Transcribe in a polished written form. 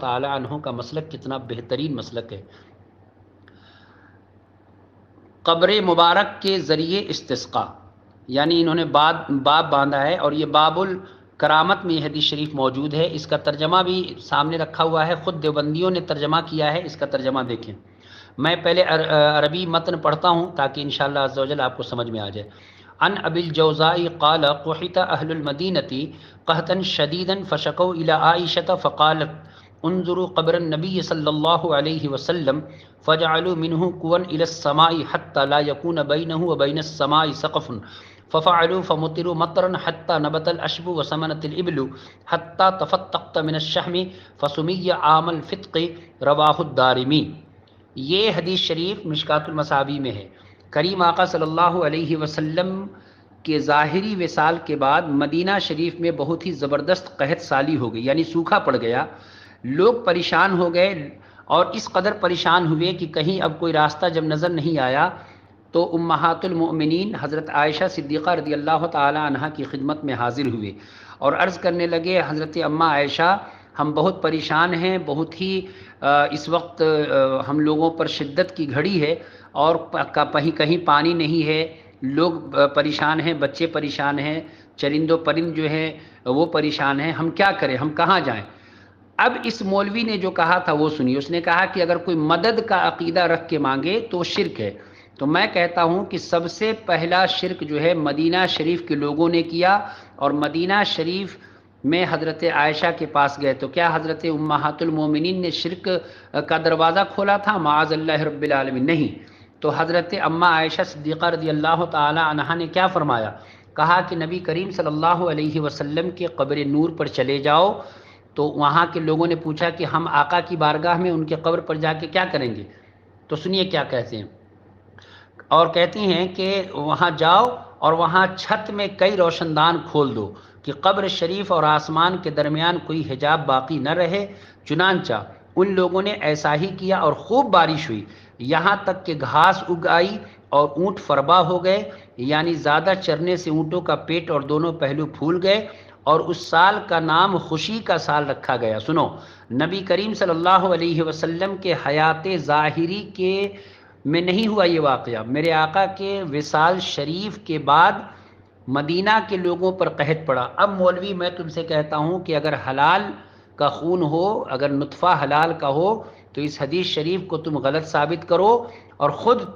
تعالی عنہ کا مسلک کتنا بہترین مسلک ہے۔ قبر مبارک کے ذریعے استسقاء، یعنی انہوں نے باب باندھا ہے، اور یہ باب الکرامت میں یہ حدیث شریف موجود ہے۔ اس کا ترجمہ بھی سامنے رکھا ہوا ہے، خود دیوبندیوں نے ترجمہ کیا ہے۔ اس کا ترجمہ دیکھیں، میں پہلے عربی متن پڑھتا ہوں تاکہ انشاءاللہ عز و جل آپ کو سمجھ میں آ جائے۔ عن ابی الجوزاء قال قحط اہل المدینة قحطا شدیدا فشکوا الی عائشة فقالت انظروا قبر النبی صلی اللہ علیہ وسلم فجعلوا منه قوا الى السماء حتى لا يكون بينه وبين السماء سقف ففعلوا فمطروا مطرا حتى نبت الاشب وسمنت الابل حتى تفتقت من الشحم فسمي عام الفتق رواہ الدارمی۔ یہ حدیث شریف مشکات المصابیح میں ہے۔ کریم آقا صلی اللہ علیہ وسلم کے ظاہری وصال کے بعد مدینہ شریف میں بہت ہی زبردست قحط سالی ہو گئی، یعنی سوکھا پڑ گیا، لوگ پریشان ہو گئے، اور اس قدر پریشان ہوئے کہ کہیں اب کوئی راستہ جب نظر نہیں آیا تو امہات المؤمنین حضرت عائشہ صدیقہ رضی اللہ تعالی عنہ کی خدمت میں حاضر ہوئے اور عرض کرنے لگے، حضرت اماں عائشہ ہم بہت پریشان ہیں، بہت ہی اس وقت ہم لوگوں پر شدت کی گھڑی ہے، اور کہیں پانی نہیں ہے، لوگ پریشان ہیں، بچے پریشان ہیں، چرند و پرند جو ہیں وہ پریشان ہیں، ہم کیا کریں، ہم کہاں جائیں؟ اب اس مولوی نے جو کہا تھا وہ سنی، اس نے کہا کہ اگر کوئی مدد کا عقیدہ رکھ کے مانگے تو شرک ہے۔ تو میں کہتا ہوں کہ سب سے پہلا شرک جو ہے مدینہ شریف کے لوگوں نے کیا، اور مدینہ شریف میں حضرت عائشہ کے پاس گئے تو کیا حضرت امہات المومنین نے شرک کا دروازہ کھولا تھا؟ معاذ اللہ رب العالمین، نہیں۔ تو حضرت اماں عائشہ صدیقہ رضی اللہ تعالی عنہا نے کیا فرمایا؟ کہا کہ نبی کریم صلی اللہ علیہ وسلم کے قبر نور پر چلے جاؤ۔ تو وہاں کے لوگوں نے پوچھا کہ ہم آقا کی بارگاہ میں ان کے قبر پر جا کے کیا کریں گے؟ تو سنیے کیا کہتے ہیں، اور کہتی ہیں کہ وہاں جاؤ اور وہاں چھت میں کئی روشن دان کھول دو کہ قبر شریف اور آسمان کے درمیان کوئی حجاب باقی نہ رہے۔ چنانچہ ان لوگوں نے ایسا ہی کیا اور خوب بارش ہوئی، یہاں تک کہ گھاس اگ آئی اور اونٹ فربا ہو گئے، یعنی زیادہ چرنے سے اونٹوں کا پیٹ اور دونوں پہلو پھول گئے، اور اس سال کا نام خوشی کا سال رکھا گیا۔ سنو، نبی کریم صلی اللہ علیہ وسلم کے حیات ظاہری کے میں نہیں ہوا یہ واقعہ، میرے آقا کے وصال شریف کے بعد مدینہ کے لوگوں پر قحط پڑا۔ اب مولوی میں تم سے کہتا ہوں کہ اگر حلال کا خون ہو، اگر نطفہ حلال کا ہو، تو اس حدیث شریف کو تم غلط ثابت کرو اور خود تم